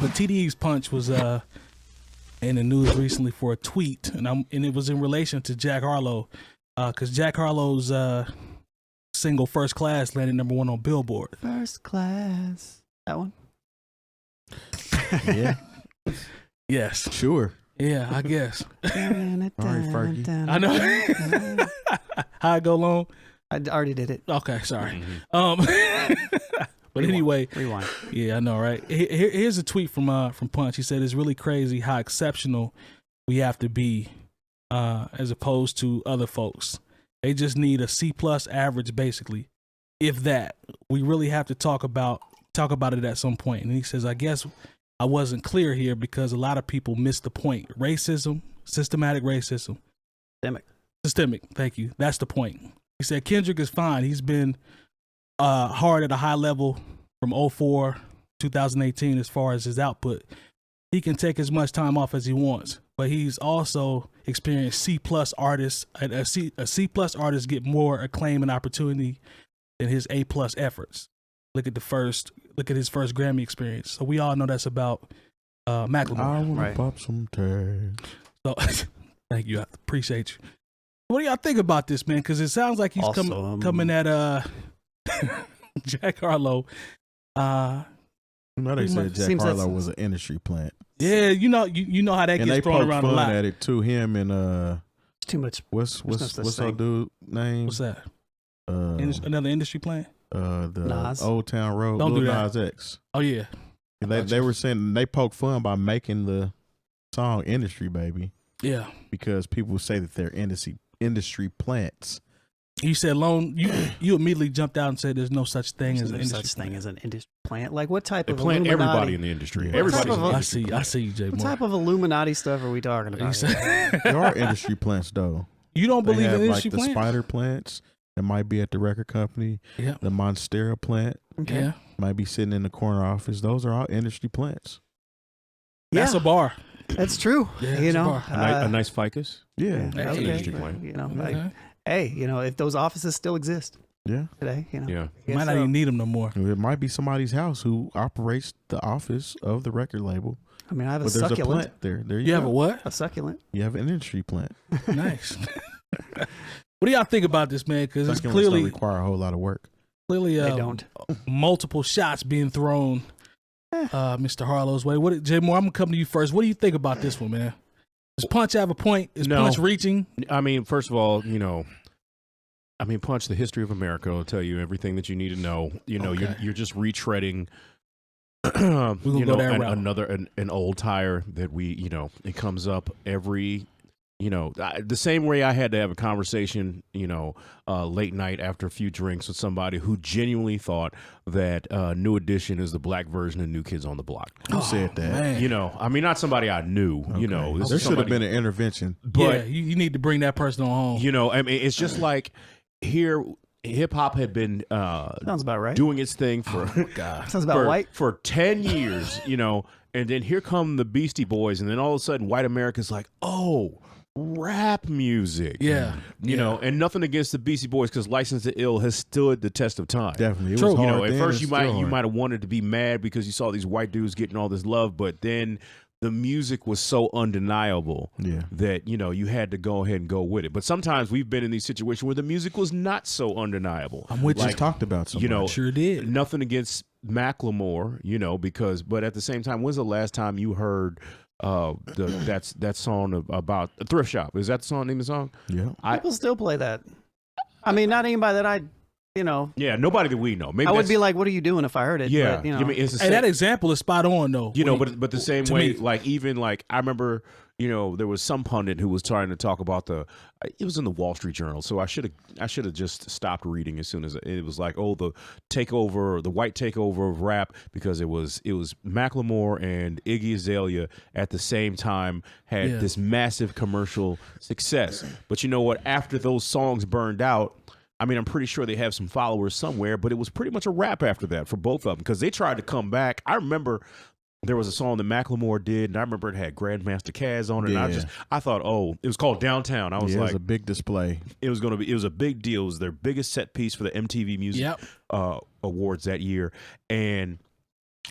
But TDE's Punch was in the news recently for a tweet, and it was in relation to Jack Harlow, because Jack Harlow's single "First Class" landed #1 on Billboard. First Class, that one. Yeah. Yes. Sure. Yeah, I guess. All right, Fergie. I know. How I go long? I already did it. Okay, sorry. But anyway, rewind. Yeah, I know, right? Here's a tweet from Punch. He said, "It's really crazy how exceptional we have to be as opposed to other folks. They just need a C+ average, basically. If that, we really have to talk about it at some point." And he says, "I guess I wasn't clear here because a lot of people missed the point. Racism, systematic racism, systemic. Thank you. That's the point." He said Kendrick is fine. He's been hard at a high level from 2004, 2018 as far as his output. He can take as much time off as he wants, but he's also experienced C+ artists. A C+ artist get more acclaim and opportunity than his A+ efforts. Look at his first Grammy experience. So we all know that's about Macklemore. I want to pop some tags. So thank you. I appreciate you. What do y'all think about this, man? Because it sounds like he's coming at Jack Harlow. They said Jack Harlow was an industry plant. Yeah, you know how that gets thrown around a lot. And they poked fun at it too. Him and it's too much. What's our dude name? What's that? Another industry plant. The Nas. Old Town Road. Don't do that. Nas X. Oh yeah. They were saying they poked fun by making the song "Industry Baby." Yeah. Because people say that they're industry plants. You said you immediately jumped out and said there's no such thing as an industry thing as an industry plant. Like what type of plant Illuminati? everybody in the industry. Yeah. Everybody. I see you, Jay. What type of Illuminati stuff are we talking about? There are industry plants though. You don't believe in industry like plants? the spider plants that might be at the record company. Yeah. The Monstera plant. Okay. Yeah. Might be sitting in the corner office. Those are all industry plants. That's a bar. That's true. Yeah, you know, a nice ficus. Yeah. That's an industry plant. You know, Okay. hey, you know, if those offices still exist Yeah. today, you know, Yeah. You might not even need them no more. It might be somebody's house who operates the office of the record label. I mean, I have a But there's a succulent. plant there. There You have go. a what? A succulent. You have an industry plant. Nice. What do y'all think about this, man? Because it's Succulents clearly don't require a whole lot of work. they don't. Multiple shots being thrown. Mr. Harlow's way. Jay Moore, I'm gonna come to you first. What do you think about this one, man? Does Punch have a point? Is No. Punch reaching? I mean, first of all, Punch, the history of America will tell you everything that you need to know. Okay. You're just retreading Go that route. an old tire that it comes up every the same way I had to have a conversation late night after a few drinks with somebody who genuinely thought that New Edition is the black version of New Kids on the Block. Who said that? Man. Not somebody I knew. Okay. This There is should have somebody- been an intervention. but you need to bring that person on home. I mean, it's just like here. Hip hop had been Sounds about right. doing its thing for Sounds about right. for 10 years, and then here come the Beastie Boys, and then all of a sudden white America's like, oh, rap music. Yeah. And nothing against the Beastie Boys because License to Ill has stood the test of time. Definitely. It True. was hard At then, first it's you still hard. might have wanted to be mad because you saw these white dudes getting all this love, but then the music was so undeniable that you had to go ahead and go with it. But sometimes we've been in these situations where the music was not so undeniable. I'm with you. Talked about something. Sure did. Nothing against Macklemore, but at the same time, when's the last time you heard that song about a thrift shop? Is that the name of the song? Yeah. People still play that. I mean, not anybody that Yeah, nobody that we know. Maybe I would be like, what are you doing if I heard it? Yeah, But, I mean, it's the same, That example is spot on, though. but the same to way, me. I remember, there was some pundit who was trying to talk about it was in the Wall Street Journal, so I should have just stopped reading as soon as it was like, oh, the white takeover of rap, because it was Macklemore and Iggy Azalea at the same time had this massive commercial success. But you know what? After those songs burned out, I mean, I'm pretty sure they have some followers somewhere, but it was pretty much a wrap after that for both of them because they tried to come back. I remember there was a song that Macklemore did, and I remember it had Grandmaster Caz on it. Yeah. And I thought, oh, it was called Downtown. I was it like, was a big display. it was a big deal. It was their biggest set piece for the MTV Music Awards that year, and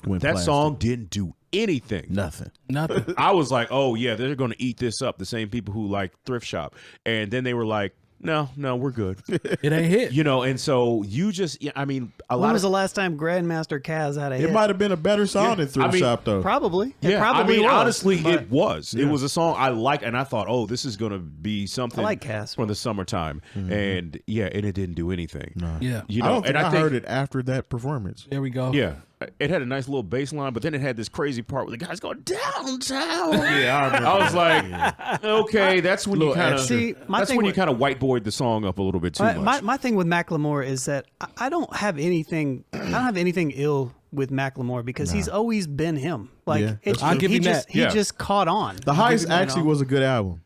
Went that plastic. song didn't do anything. Nothing. Nothing. I was like, oh yeah, they're going to eat this up. The same people who like Thrift Shop, and then they were like, no, we're good. It ain't hit. You know, and so you just, I mean, a When lot was of the last time Grandmaster Caz had a hit? It might have been a better song than Thrift Shop though. Probably. yeah. It probably I mean, was, honestly, but it was. Yeah. It was a song I liked, and I thought, oh, this is going to be something I like Caz. for the summertime, and yeah, and it didn't do anything. No. Yeah. You know, I don't think and I heard it after that performance. There we go. Yeah, it had a nice little bass line, but then it had this crazy part where the guy's going downtown. Yeah, I remember. I was like, okay, that's when you Little kind of extra. See, my that's thing when you with- kind of whiteboard the song up a little bit too much. My thing with Macklemore is that I don't have anything. I don't have anything ill with Macklemore because he's always been him. Like Yeah, it's, I'll give he him just that. he Yeah. just caught on. The Heist actually was a good album.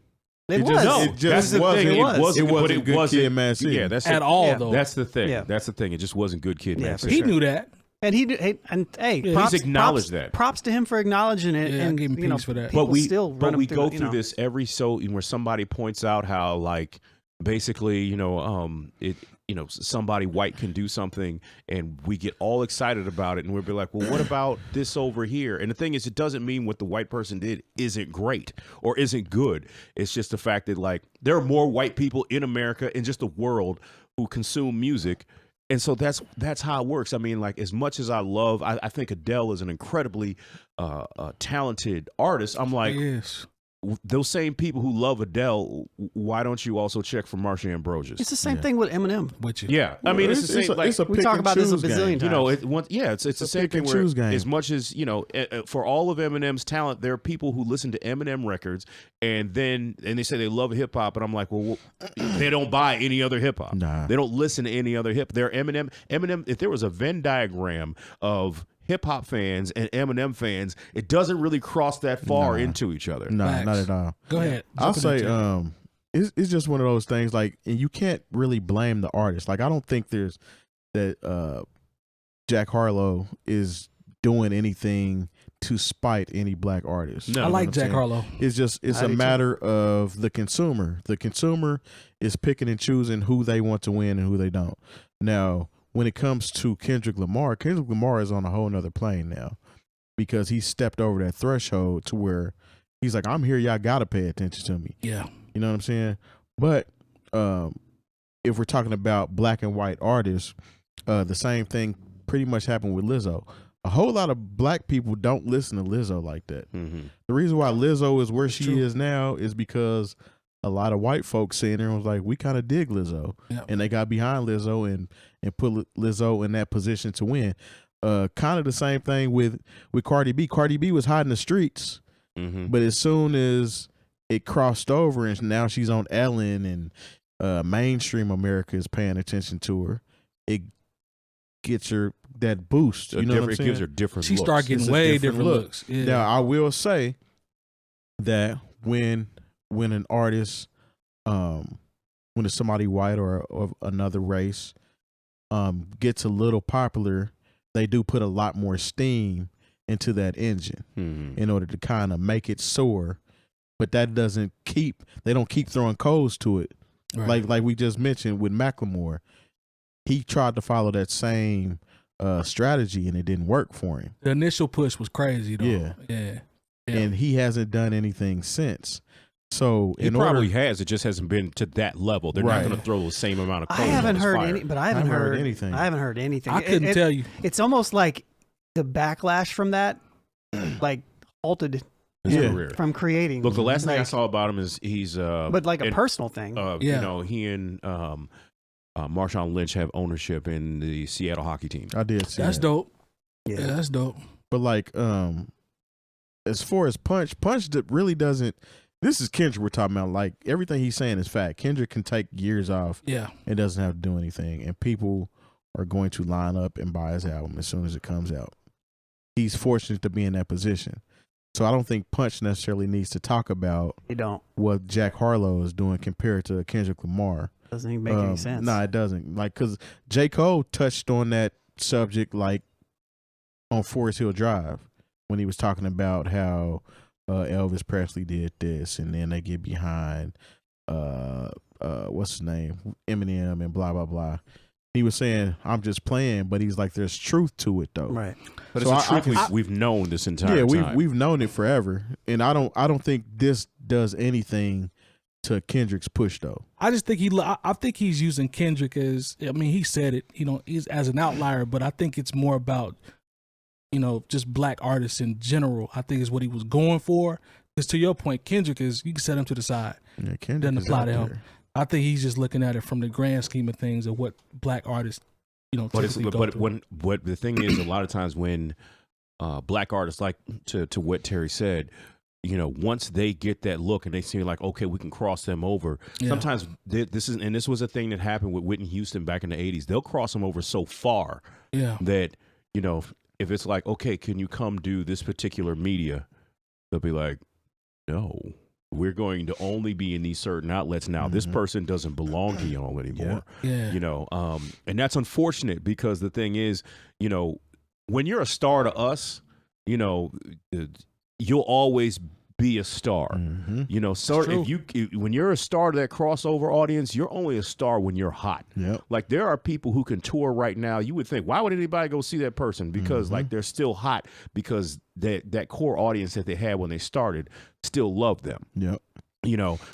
It it was. just- no, it just that's the wasn't- thing. it It wasn't, it but wasn't it Good wasn't. Kid, Mad City. Yeah, that's At the, all Yeah. though. That's the thing. Yeah. That's the thing. It just wasn't Good Kid, Yeah, Man. for he sure. knew that. And hey, Yeah, props, he's acknowledged props, that. Props to him for acknowledging it. Yeah, I and give him you know, peace for that. people But we still run him go you through know. this every so where somebody points out how like basically somebody white can do something and we get all excited about it and we'll be like, well, what about this over here? And the thing is, it doesn't mean what the white person did isn't great or isn't good. It's just the fact that like there are more white people in America and just the world who consume music. And so that's how it works. I mean, like as much as I love, I think Adele is an incredibly talented artist. I'm like, Yes. those same people who love Adele, why don't you also check for Marsha Ambrosius? It's the same thing with Eminem. With you. Yeah, I mean, it's the same. Like, it's a We pick talk and about this a choose game. bazillion times. you know, it's the same pick thing and where choose game. as much as, for all of Eminem's talent, there are people who listen to Eminem records and they say they love hip hop. And I'm like, well, they don't buy any other hip hop. Nah. They don't listen to any other hip. They're Eminem, if there was a Venn diagram of hip hop fans and Eminem fans, it doesn't really cross that far into each other. No, Facts. not at all. Go ahead. I'll Jump in say, there, Jay. it's just one of those things. Like, and you can't really blame the artist. Like, I don't think there's that Jack Harlow is doing anything to spite any black artist. No. I You know like what I'm Jack saying? Harlow. It's I a do too. matter of the consumer. The consumer is picking and choosing who they want to win and who they don't. Now, when it comes to Kendrick Lamar is on a whole nother plane now because he stepped over that threshold to where he's like, I'm here, y'all gotta pay attention to me. Yeah. You know what I'm saying? But if we're talking about black and white artists, the same thing pretty much happened with Lizzo. A whole lot of black people don't listen to Lizzo like that. Mm-hmm. The reason why Lizzo is where she true. is now is because a lot of white folks sitting there and was like, we kind of dig Lizzo. Yeah. And they got behind Lizzo and put Lizzo in that position to win. Kind of the same thing with Cardi B. Cardi B was hot in the streets, Mm-hmm. but as soon as it crossed over and now she's on Ellen and mainstream America is paying attention to her, it gets her that boost. You know what I'm It saying? gives her different She looks. started getting It's a way different different look. looks. Yeah. Now, I will say that when an artist, when it's somebody white or of another race, gets a little popular, they do put a lot more steam into that engine Mhm. in order to kind of make it soar. But that doesn't they don't keep throwing coals to it. Right. Like we just mentioned with Macklemore, he tried to follow that same strategy and it didn't work for him. The initial push was crazy though. Yeah. Yeah. Yeah. And he hasn't done anything since. So He in probably order, has. It just hasn't been to that level. They're Right. not going to throw the same amount of coal I haven't on his heard fire. any, but I haven't heard anything. I haven't heard anything. I couldn't tell you. It's almost like the backlash from that, like halted His Yeah. career. from creating. Look, the last thing I like- saw about him is he's but like a and, personal thing. Yeah. You know, he and Marshawn Lynch have ownership in the Seattle hockey team. I did see That's that. dope. Yeah, that's dope. But like, as far as Punch really doesn't. This is Kendrick we're talking about. Like everything he's saying is fact. Kendrick can take years off Yeah. and doesn't have to do anything, and people are going to line up and buy his album as soon as it comes out. He's fortunate to be in that position. So I don't think Punch necessarily needs to talk about You don't. what Jack Harlow is doing compared to Kendrick Lamar. Doesn't even make any sense. No, it doesn't. Like, because J. Cole touched on that subject, like, on Forest Hill Drive when he was talking about how Elvis Presley did this, and then they get behind, what's his name, Eminem, and blah, blah, blah. he was saying, I'm just playing, but he's like, there's truth to it though. Right. But So it's a truth we've known this entire time. We've known it forever. And I don't think this does anything to Kendrick's push though. I just think I think he's using Kendrick as, I mean, he said it, he's as an outlier, but I think it's more about, just black artists in general. I think is what he was going for. Because to your point, Kendrick you can set him to the side. Yeah, Kendrick Doesn't apply to him. there. I think he's just looking at it from the grand scheme of things of what black artists, But typically the thing is, a lot of times when black artists, like to what Terry said, once they get that look and they seem like, okay, we can cross them over. Yeah. Sometimes this was a thing that happened with Whitney Houston back in the 80s. They'll cross them over so far that, if it's like, okay, can you come do this particular media? They'll be like, no, we're going to only be in these certain outlets now. This person doesn't belong to y'all anymore. Yeah. And that's unfortunate because the thing is, when you're a star to us, you'll always be a star. So when you're a star to that crossover audience, you're only a star when you're hot. Yep. Like there are people who can tour right now. You would think, why would anybody go see that person? Because like they're still hot because that core audience that they had when they started still loved them. Yep.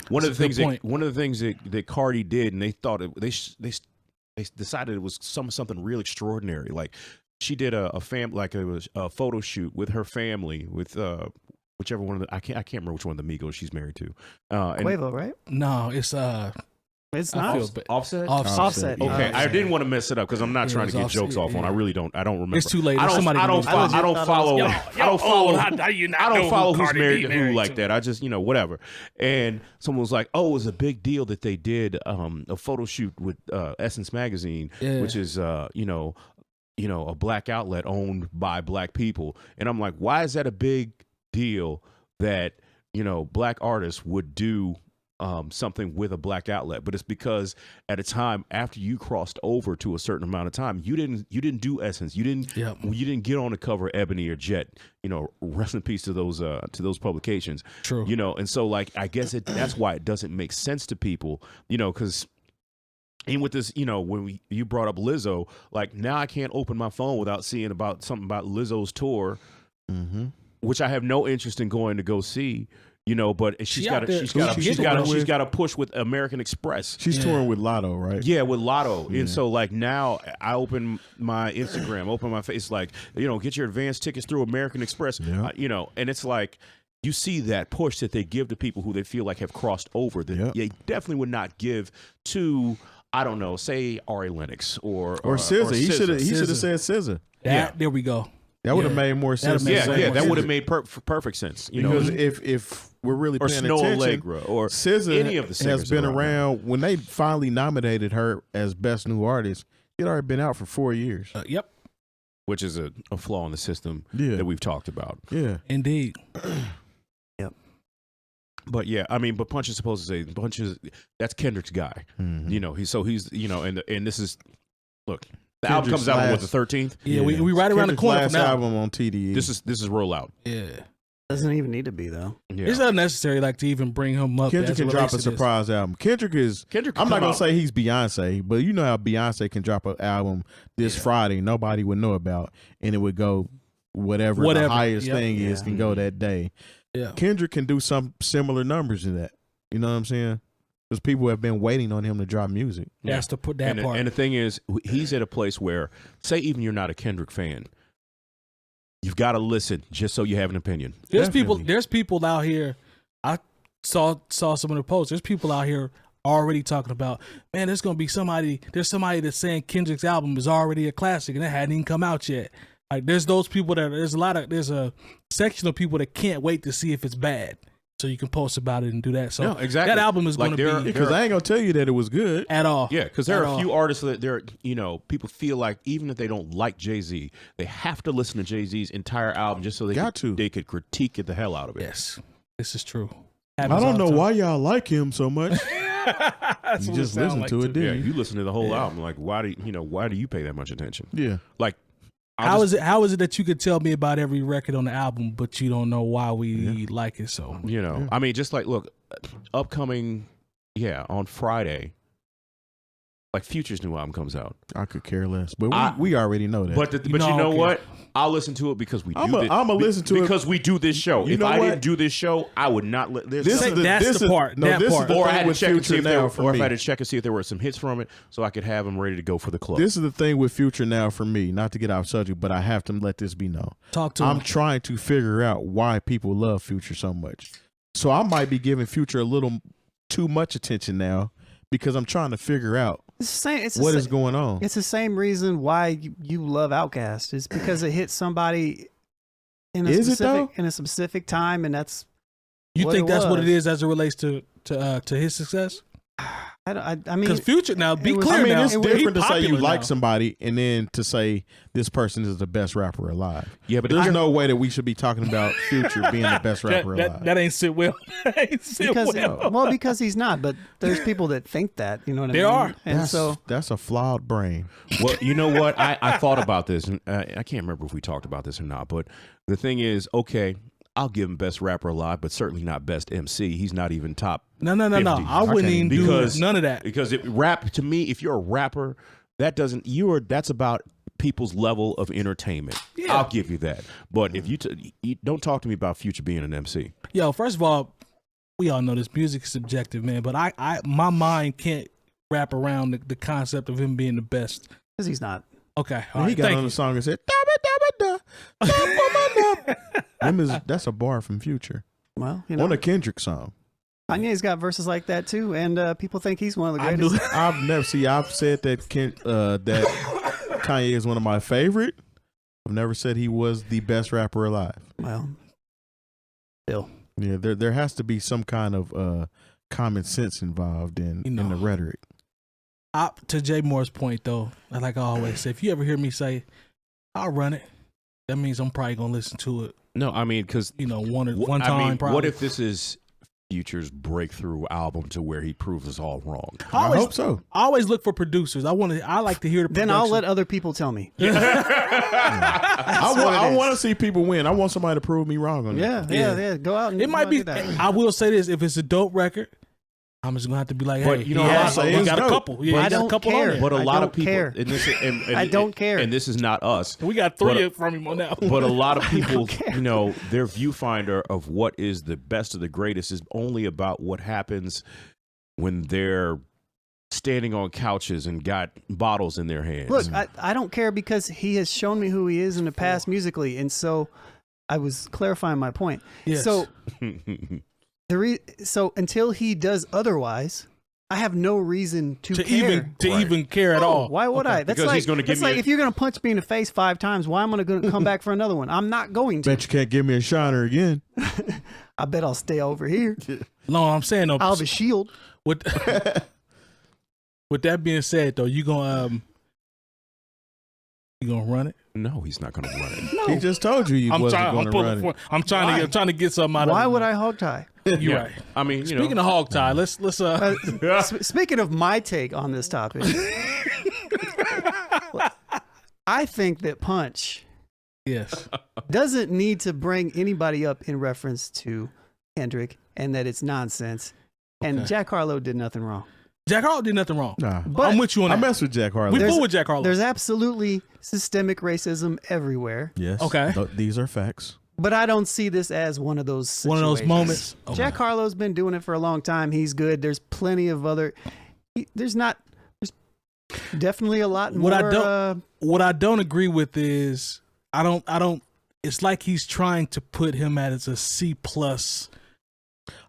One of the things that Cardi did, and they thought they decided it was something real extraordinary. Like she did a photo shoot with her family with whichever one of the I can't remember which one of the Migos she's married to. 𝗀𝗧, right? No, it's It's not. Offset. Offset. Okay, Oh, I didn't want to mess it up because I'm not trying to get jokes off on. I really don't. I don't remember. It's too late. I don't follow who's married to who like that. I just whatever. And someone was like, "Oh, it was a big deal that they did a photo shoot with Essence Magazine, which is a black outlet owned by black people." And I'm like, why is that a big deal that black artists would do something with a black outlet? But it's because at a time after you crossed over to a certain amount of time, you didn't do Essence, you didn't get on the cover of Ebony or Jet. Rest in peace to those publications. True. And so like I guess that's why it doesn't make sense to people. Because. And with this, when you brought up Lizzo, like now I can't open my phone without seeing something about Lizzo's tour, which I have no interest in going to go see. But she's got a push with American Express. She's touring with Lotto, right? Yeah, with Lotto. And so like now I open my Instagram, open my face, like, get your advance tickets through American Express, and it's like, you see that push that they give to people who they feel like have crossed over that they definitely would not give to, I don't know, say Ari Lennox or SZA. He should have said SZA. There we go. That would have made more sense. That would have made perfect sense. Because if we're really paying Snow attention, Allegra or SZA any of the singers has been around. When they finally nominated her as Best New Artist, it already been out for 4 years. Yep. Which is a flaw in the system that we've talked about. Yeah. Indeed. But yeah, I mean, but Punch is supposed to say that's Kendrick's guy. He's and this is look. The album comes out on the 13th. Yeah, we right around the corner from now. Album on TDE. This is rollout. Yeah, doesn't even need to be though. Yeah. It's unnecessary, like to even bring him up. Kendrick can drop a surprise album. Kendrick. I'm not gonna say he's Beyonce, but you know how Beyonce can drop an album this Friday nobody would know about, and it would go whatever the highest thing is can go that day. Yeah, Kendrick can do some similar numbers to that. You know what I'm saying? Because people have been waiting on him to drop music. That's to put that part. And the thing is, he's at a place where, say, even you're not a Kendrick fan, you've got to listen just so you have an opinion. There's people out here. I saw some of the posts. There's people out here already talking about, man, there's gonna be somebody. There's somebody that's saying Kendrick's album is already a classic and it hadn't even come out yet. Like there's those people there's a section of people that can't wait to see if it's bad. So you can post about it and do that. So that album is going to be, because I ain't gonna tell you that it was good at all. Yeah, because there are a few artists that people feel like even if they don't like Jay-Z, they have to listen to Jay-Z's entire album just so they could critique it the hell out of it. Yes, this is true. I don't know why y'all like him so much. You just listen to it, didn't you? You listen to the whole album. Like, why do you pay that much attention? Yeah, like. How is it that you could tell me about every record on the album, but you don't know why we like it? So I mean, just like look, upcoming, on Friday, like Future's new album comes out. I could care less, but we already know that. But you know what? I'll listen to it because we do this. I'm gonna listen to it because we do this show. You If know I what? didn't do this show, I would not. That's the part. No, this is the Or I thing had to with check and see Future if there now were, for or if me. I had to check and see if there were some hits from it, so I could have them ready to go for the club. This is the thing with Future now for me. Not to get off subject, but I have to let this be known. Talk to I'm him. trying to figure out why people love Future so much. So I might be giving Future a little too much attention now because I'm trying to figure out It's the same. It's what is going on. It's the same reason why you love Outkast. It's because it hit somebody in a specific time, and that's. You what think it that's what was. it is as it relates to his success? I mean, Because Future now, be it was- clear I mean, now, it's he different to say you popular like now. somebody and then to say this person is the best rapper alive. Yeah, but There's no way that we should be talking about Future being the best rapper alive. That ain't sit well. That ain't sit because well. because he's not. But there's people that think that. You know what I mean? There are. and That's a flawed brain. Well, you know what? I thought about this, and I can't remember if we talked about this or not. But the thing is, okay, I'll give him best rapper alive, but certainly not best MC. He's not even top. No. 50. I wouldn't even do none of that. Because rap to me, if you're a rapper, that's about people's level of entertainment. Yeah. I'll give you that. But if you don't talk to me about Future being an MC. Yo, first of all, we all know this music is subjective, man. But my mind can't wrap around the concept of him being the best. because he's not. Okay, And he got on the song and said, that's a bar from Future. Well, you know, On a Kendrick song. Kanye's got verses like that too, and people think he's one of the greatest. I've said that that Kanye is one of my favorite. I've never said he was the best rapper alive. Well, still. Yeah, there has to be some kind of common sense involved in the rhetoric. To Jay Moore's point, though, like I always say, if you ever hear me say, "I'll run it," that means I'm probably gonna listen to it. No, I mean, because one time. Probably. What if this is Future's breakthrough album to where he proves us all wrong? I hope so. I always look for producers. I like to hear the. Then I'll let other people tell me. I want to see people win. I want somebody to prove me wrong on that. Yeah. Go out and It might be. do that. I will say this: if it's a dope record, I'm just gonna have to be like, hey, But you know he what got, I'm saying? he got It's a dope. couple. Yeah, I he got a don't couple care. on there. But a I lot don't of people, care. and this, and I don't care. and this is not us. We got three from him on that. But a lot of people, their viewfinder of what is the best of the greatest is only about what happens when they're standing on couches and got bottles in their hands. Look, I don't care because he has shown me who he is in the past musically, and so I was clarifying my point. Yes. So so until he does otherwise, I have no reason to care. even care at all. Why would I? That's Because like, he's gonna give that's me like if you're going to punch me in the face 5 times, why am I going to come back for another one? I'm not going to. Bet you can't give me a shiner again. I bet I'll stay over here. No, I'm saying though. I'll have a shield. With that being said, though, you gonna run it? No, he's not going to run it. No. He just told you wasn't going to run it. I'm trying to get something out of it. Why would I hog tie? You're right. I mean, Speaking of hog tie, let's Speaking of my take on this topic, I think that Punch yes. doesn't need to bring anybody up in reference to Kendrick and that it's nonsense. And Okay. Jack Harlow did nothing wrong. Jack Harlow did nothing wrong. Nah. But I'm with you on I that. mess with Jack Harlow. We There's- fool with Jack Harlow. There's absolutely systemic racism everywhere, Yes. Okay. These are facts. but I don't see this as one of those situations. One of those moments. Okay. Jack Harlow's been doing it for a long time. He's good. There's plenty of other. There's definitely a lot more. What I don't agree with is I don't. It's like he's trying to put him as a C+.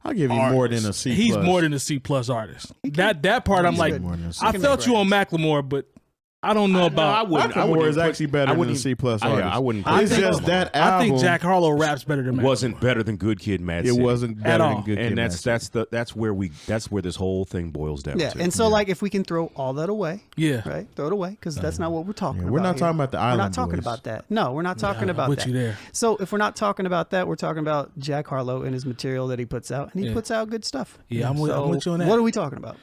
I'll give you artist. more than a C+. He's more than a C+ artist. That part I'm He's like, more than a C+. I felt you on Macklemore, but I don't know about. Macklemore is actually better than a C+ artist. I wouldn't. It's put just Macklemore. that I album. think Jack Harlow raps better than Macklemore. wasn't better than Good Kid, Mad It City. wasn't At better all. than Good Kid, And Mad City. that's where this whole thing boils down Yeah, to. and so like if we can throw all that away, Yeah. right? Throw it away because that's not what we're talking about. We're not here. talking about the We're Island not talking Boys. about that. No, we're not talking about with that. you there. So if we're not talking about that, we're talking about Jack Harlow and his material that he puts out, and he puts out good stuff. Yeah, I'm with you on that. What are we talking about?